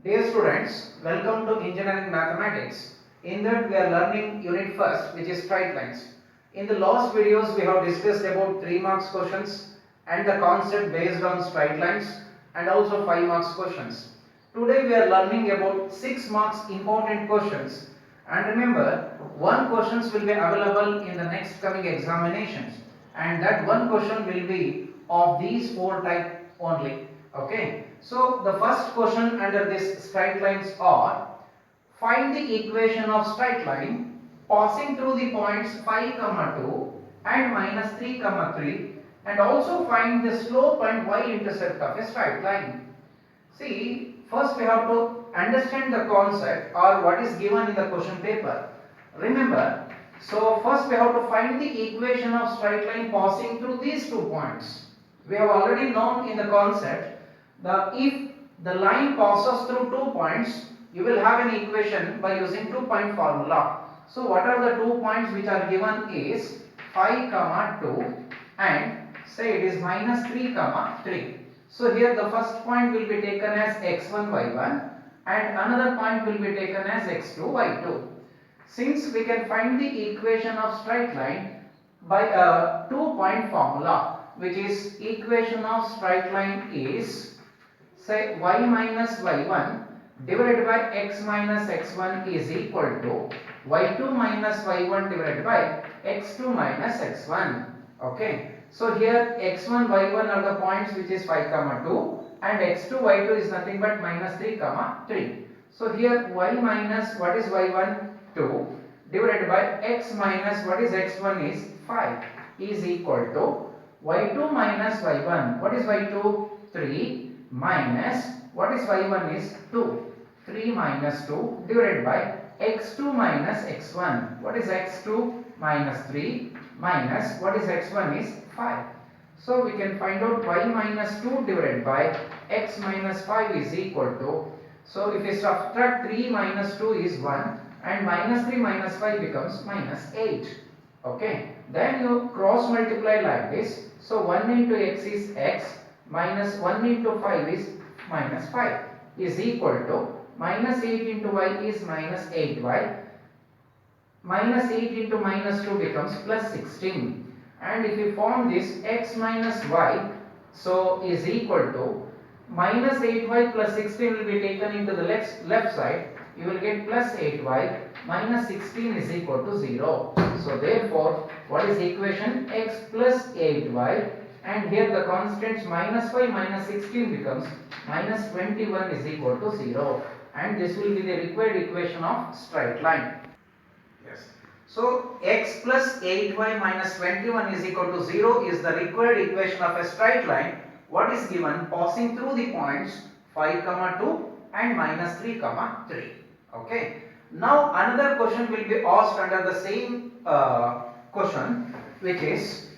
Dear students, welcome to Engineering Mathematics. In that we are learning unit first, which is straight lines. In the last videos we have discussed about 3 marks questions and the concept based on straight lines and also 5 marks questions. Today we are learning about 6 marks important questions, and remember, one questions will be available in the next coming examinations, and that one question will be of these 4 type only. Okay, so the first question under this straight lines are: find the equation of straight line passing through the points 5, 2 and minus 3, 3, and also find the slope and y-intercept of a straight line. See, first we have to understand the concept or what is given in the question paper. Remember, so first we have to find the equation of straight line passing through these 2 points. We have already known in the concept that if the line passes through 2 points, you will have an equation by using 2-point formula. So what are the 2 points which are given is 5, 2 and say it is minus 3, 3. So here the first point will be taken as x1, y1 and another point will be taken as x2, y2. Since we can find the equation of straight line by a 2-point formula, which is equation of straight line is say y minus y1 divided by x minus x1 is equal to y2 minus y1 divided by x2 minus x1. Okay, so here x1 y1 are the points which is 5, 2 and x2 y2 is nothing but minus 3, 3. So here y minus what is y1 2 divided by x minus what is x1 is 5 is equal to y2 minus y1 what is y2 3 minus what is y1 is 2, 3 minus 2 divided by x2 minus x1 what is x2 minus 3 minus what is x1 is 5. So we can find out y minus 2 divided by x minus 5 is equal to, so if we subtract 3 minus 2 is 1 and minus 3 minus 5 becomes minus 8. Okay, then you cross multiply like this, so 1 into x is x minus 1 into 5 is minus 5 is equal to minus 8 into y is minus 8y, minus 8 into minus 2 becomes plus 16, and if you form this x minus y, so is equal to minus 8y plus 16 will be taken into the left side, you will get plus 8y minus 16 is equal to 0. So therefore what is the equation? X plus 8y, and here the constants minus 5 minus 16 becomes minus 21 is equal to 0, and this will be the required equation of straight line. Yes. So x plus 8y minus 21 is equal to 0 is the required equation of a straight line. What is given? Passing through the points 5, 2 and minus 3, 3. Okay. Now another question will be asked under the same question, which is,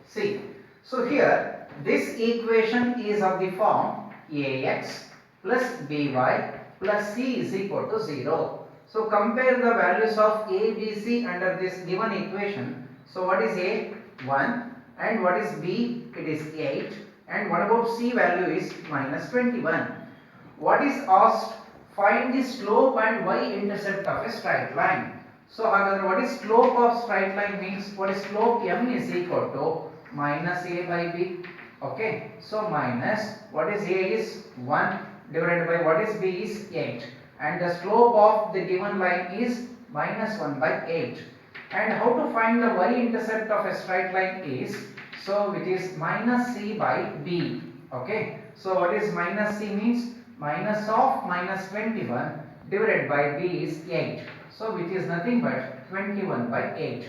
see, so here this equation is of the form ax plus by plus c is equal to 0. So compare the values of a, b, c under this given equation. So what is a? 1, and what is b? It is 8, and what about c value is minus 21. What is asked? Find the slope and y-intercept of a straight line. So what is slope of straight line means, what is slope? M is equal to minus a by b. Okay, so minus what is a is 1 divided by what is b is 8, and the slope of the given line is minus 1 by 8. And how to find the y-intercept of a straight line is, so which is minus c by b. Okay, so what is minus c means? Minus of minus 21 divided by b is 8, so which is nothing but 21 by 8.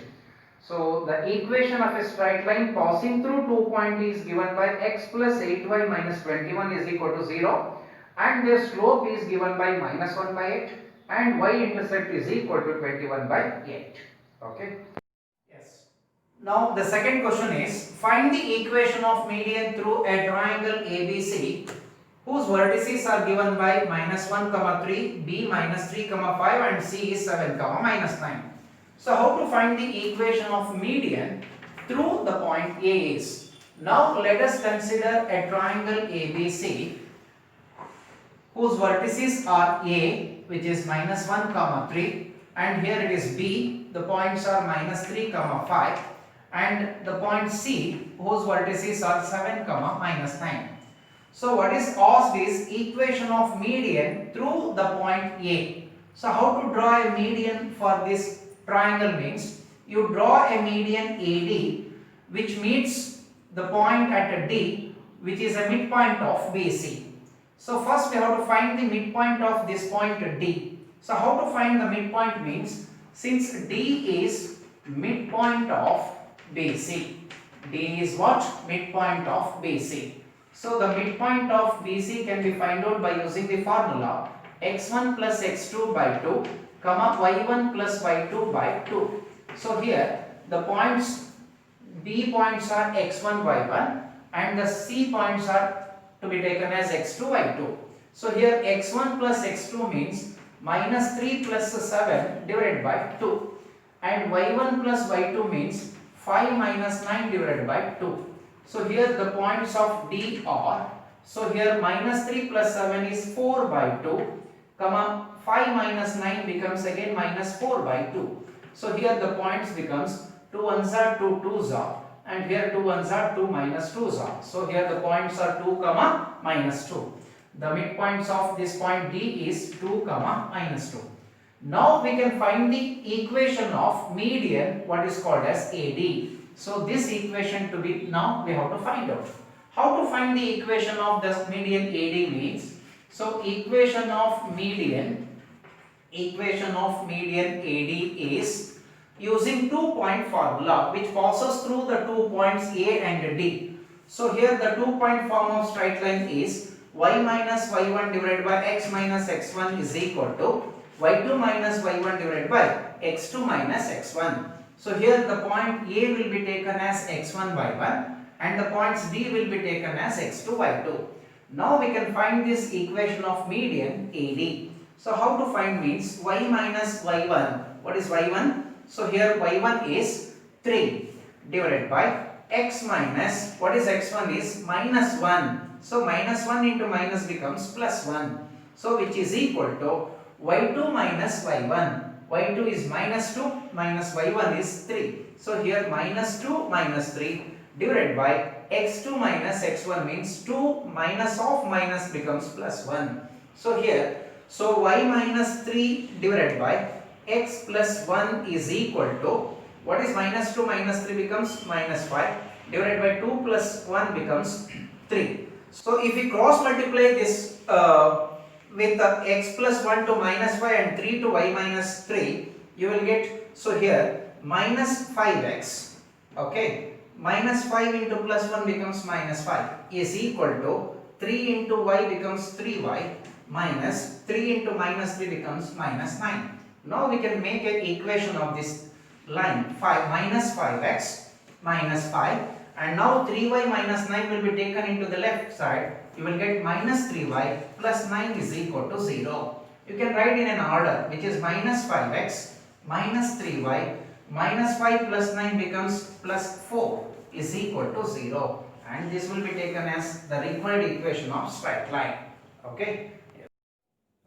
So the equation of a straight line passing through 2 points is given by x plus 8y minus 21 is equal to 0, and their slope is given by minus 1 by 8, and y-intercept is equal to 21 by 8. Okay. Yes. Now the second question is, find the equation of median through a triangle ABC whose vertices are given by minus 1, 3, b minus 3, 5 and c is 7, minus 9. So how to find the equation of median through the point A is? Now let us consider a triangle ABC whose vertices are A, which is minus 1 comma 3, and here it is B, the points are minus 3 comma 5, and the point C, whose vertices are 7 comma minus 9. So what is asked is equation of median through the point A. So how to draw a median for this triangle means you draw a median AD which meets the point at a D, which is a midpoint of BC. So first we have to find the midpoint of this point D. So how to find the midpoint means since D is midpoint of BC. D is what? Midpoint of BC. So the midpoint of BC can be found out by using the formula x1 plus x2 by 2 comma y1 plus y2 by 2. So here the points B points are x1 y1 and the C points are to be taken as x2 y2. So here x1 plus x2 means minus 3 plus 7 divided by 2 and y1 plus y2 means 5 minus 9 divided by 2. So here the points of D are, so here minus 3 plus 7 is 4 by 2, comma 5 minus 9 becomes again minus 4 by 2. So here the points becomes 2 ones are 2 twos are, and here 2 ones are 2 minus 2s are. So here the points are 2 comma minus 2. The midpoints of this point D is 2 comma minus 2. Now we can find the equation of median, what is called as AD. So this equation to be now we have to find out. How to find the equation of this median AD means, so equation of median AD is using 2-point formula which passes through the 2 points A and D. So here the 2-point form of straight line is y minus y1 divided by x minus x1 is equal to y2 minus y1 divided by x2 minus x1. So here the point A will be taken as x1 y1 and the points D will be taken as x2 y2. Now we can find this equation of median AD. So how to find means y minus y1. What is y1? So here y1 is 3 divided by x minus, what is x1 is minus 1. So minus 1 into minus becomes plus 1. So which is equal to y2 minus y1. y2 is minus 2 minus y1 is 3. So here minus 2 minus 3 divided by x2 minus x1 means 2 minus of minus becomes plus 1. So here, so y minus 3 divided by x plus 1 is equal to, what is minus 2 minus 3 becomes minus 5 divided by 2 plus 1 becomes 3. So if we cross multiply this with x plus 1 to minus 5 and 3 to y minus 3, you will get, so here minus 5x, okay, minus 5 into plus 1 becomes minus 5 is equal to 3 into y becomes 3y minus 3 into minus 3 becomes minus 9. Now we can make an equation of this line 5 minus 5x minus 5, and now 3y minus 9 will be taken into the left side. You will get minus 3y plus 9 is equal to 0. You can write in an order which is minus 5x minus 3y minus 5 plus 9 becomes plus 4 is equal to 0, and this will be taken as the required equation of straight line. Okay.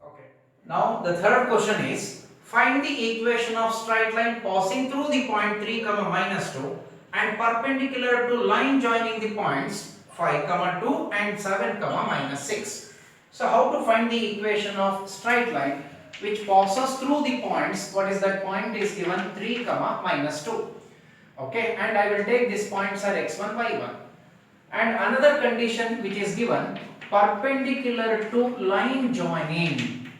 Okay. Now the third question is find the equation of straight line passing through the point 3 comma minus 2 and perpendicular to line joining the points 5 comma 2 and 7 comma minus 6. So how to find the equation of straight line which passes through the points? What is that point is given 3 comma minus 2. Okay, and I will take these points are x1 y1, and another condition which is given perpendicular to line joining,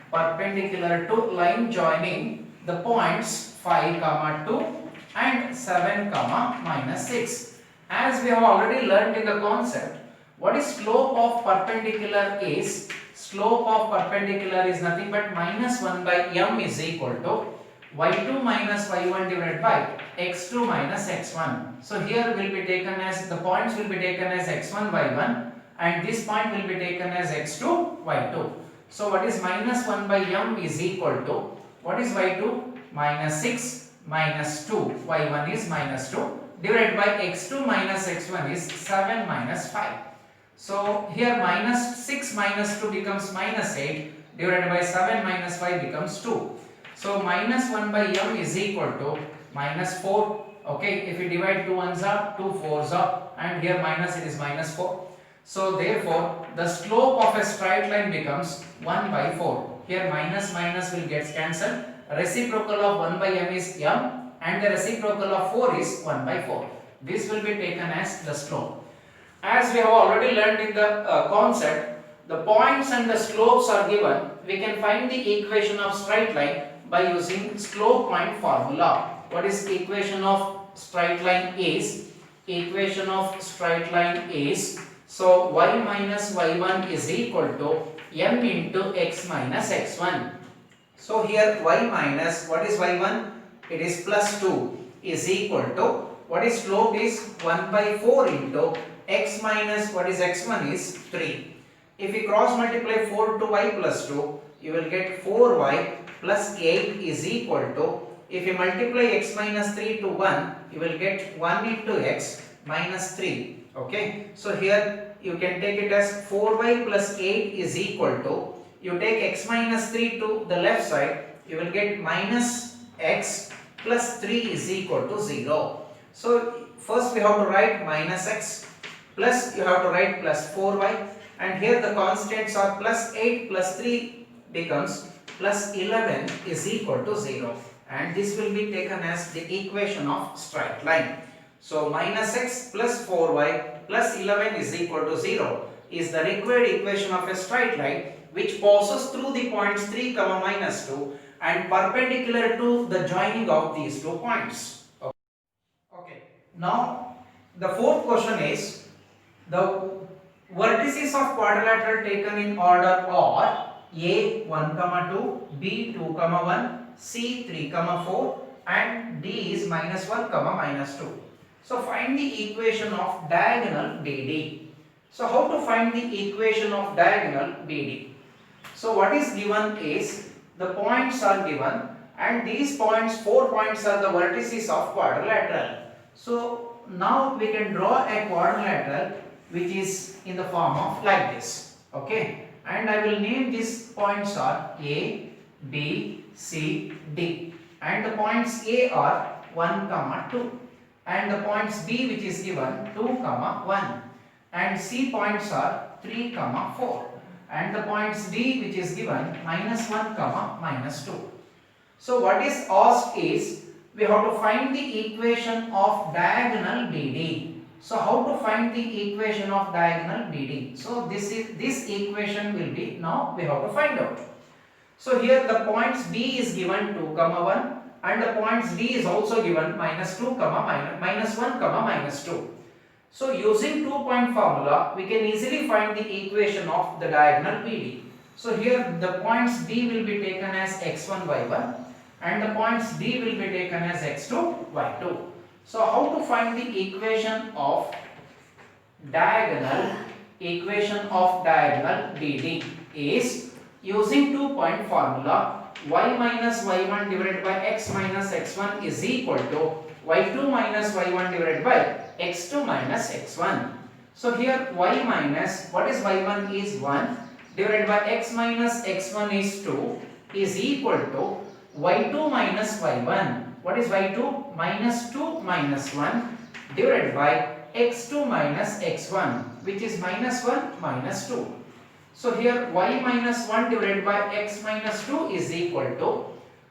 the points 5 comma 2 and 7 comma minus 6. As we have already learned in the concept, what is slope of perpendicular is, slope of perpendicular is nothing but minus 1 by m is equal to y2 minus y1 divided by x2 minus x1. So here will be taken as, the points will be taken as x1 y1 and this point will be taken as x2 y2. So what is minus 1 by m is equal to, what is y2? Minus 6 minus 2, y1 is minus 2 divided by x2 minus x1 is 7 minus 5. So here minus 6 minus 2 becomes minus 8 divided by 7 minus 5 becomes 2. So minus 1 by m is equal to minus 4. Okay, if we divide 2 ones up, 2 fours up, and here minus it is minus 4. So therefore the slope of a straight line becomes 1 by 4. Here minus minus will get cancelled. Reciprocal of 1 by m is m and the reciprocal of 4 is 1 by 4. This will be taken as the slope. As we have already learned in the concept, the points and the slopes are given. We can find the equation of straight line by using slope point formula. What is equation of straight line is? Equation of straight line is, so y minus y1 is equal to m into x minus x1. So here y minus, what is y1? It is plus 2 is equal to, what is slope is 1 by 4 into x minus, what is x1 is 3. If we cross multiply 4 to y plus 2, you will get 4y plus 8 is equal to, if you multiply x minus 3 to 1, you will get 1 into x minus 3. Okay, so here you can take it as 4y plus 8 is equal to, you take x minus 3 to the left side, you will get minus x plus 3 is equal to 0. So first we have to write minus x, plus you have to write plus 4y, and here the constants are plus 8 plus 3 becomes plus 11 is equal to 0, and this will be taken as the equation of straight line. So minus x plus 4y plus 11 is equal to 0 is the required equation of a straight line which passes through the points 3, minus 2 and perpendicular to the joining of these 2 points. Okay. Now the fourth question is, the vertices of quadrilateral taken in order are A 1, 2, B 2, 1, C 3, 4 and D is minus 1, minus 2. So find the equation of diagonal BD. So how to find the equation of diagonal BD? So what is given is, the points are given and these points, 4 points are the vertices of quadrilateral. So now we can draw a quadrilateral which is in the form of like this. Okay, and I will name these points are A, B, C, D, and the points A are 1, 2, and the points B which is given 2, 1, and C points are 3, 4, and the points D which is given minus 1, minus 2. So what is asked is, we have to find the equation of diagonal BD. So how to find the equation of diagonal BD? So this equation will be, now we have to find out. So here the points B is given 2, 1 and the points D is also given minus 2, minus 1, minus 2. So using 2-point formula, we can easily find the equation of the diagonal BD. So here the points B will be taken as x1, y1 and the points D will be taken as x2, y2. So how to find the equation of diagonal BD is, using 2-point formula, y minus y1 divided by x minus x1 is equal to y2 minus y1 divided by x2 minus x1. So here y minus, what is y1 is 1 divided by x minus x1 is 2 is equal to y2 minus y1. What is y2? Minus 2 minus 1 divided by x2 minus x1, which is minus 1 minus 2. So here y minus 1 divided by x minus 2 is equal to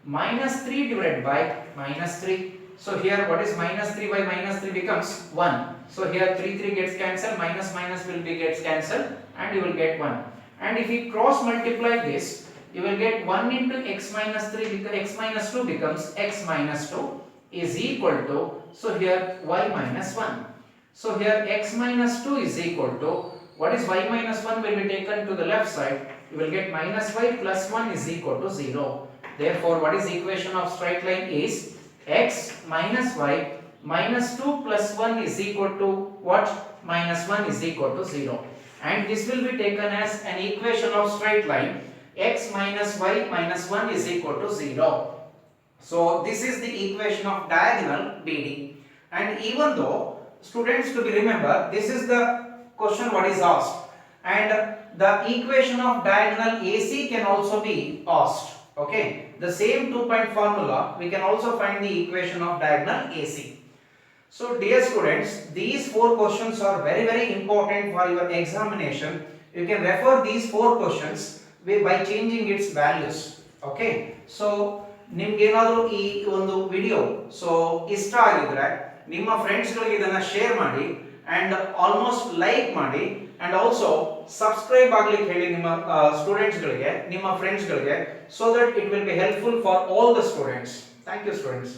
minus 3 divided by minus 3. So here what is minus 3 by minus 3 becomes 1. So here 3 gets cancelled, minus will be gets cancelled and you will get 1. And if you cross multiply this, you will get 1 into x minus 3 because x minus 2 becomes x minus 2 is equal to, so here y minus 1. So here x minus 2 is equal to, what is y minus 1 will be taken to the left side, you will get minus y plus 1 is equal to 0. Therefore what is the equation of straight line is x minus y minus 2 plus 1 is equal to what? Minus 1 is equal to 0. And this will be taken as an equation of straight line, x minus y minus 1 is equal to 0. So this is the equation of diagonal BD. And even though students, to be remember, this is the question what is asked, and the equation of diagonal AC can also be asked. Okay, the same 2-point formula we can also find the equation of diagonal AC. So dear students, these 4 questions are very important for your examination. You can refer these 4 questions by changing its values. Okay, so ನಿಮಗೆ ಏನಾದರೂ ಈ ಒಂದು video so ಇಷ್ಟ ಆಗಿದ್ರೆ ನಿಮ್ಮ friends ಗಳಿಗೆ ಇದನ್ನ share ಮಾಡಿ and ಆಲ್ಮೋಸ್ಟ್ ಲೈಕ್ ಮಾಡಿ and also ಸಬ್ಸ್ಕ್ರೈಬ್ ಆಗ್ಲಿಕ್ಕೆ ಹೇಳಿ ನಿಮ್ಮ ಸ್ಟೂಡೆಂಟ್ಸ್ ಗಳಿಗೆ ನಿಮ್ಮ ಫ್ರೆಂಡ್ಸ್ ಗಳಿಗೆ, so that it will be helpful for all the students. Thank you students.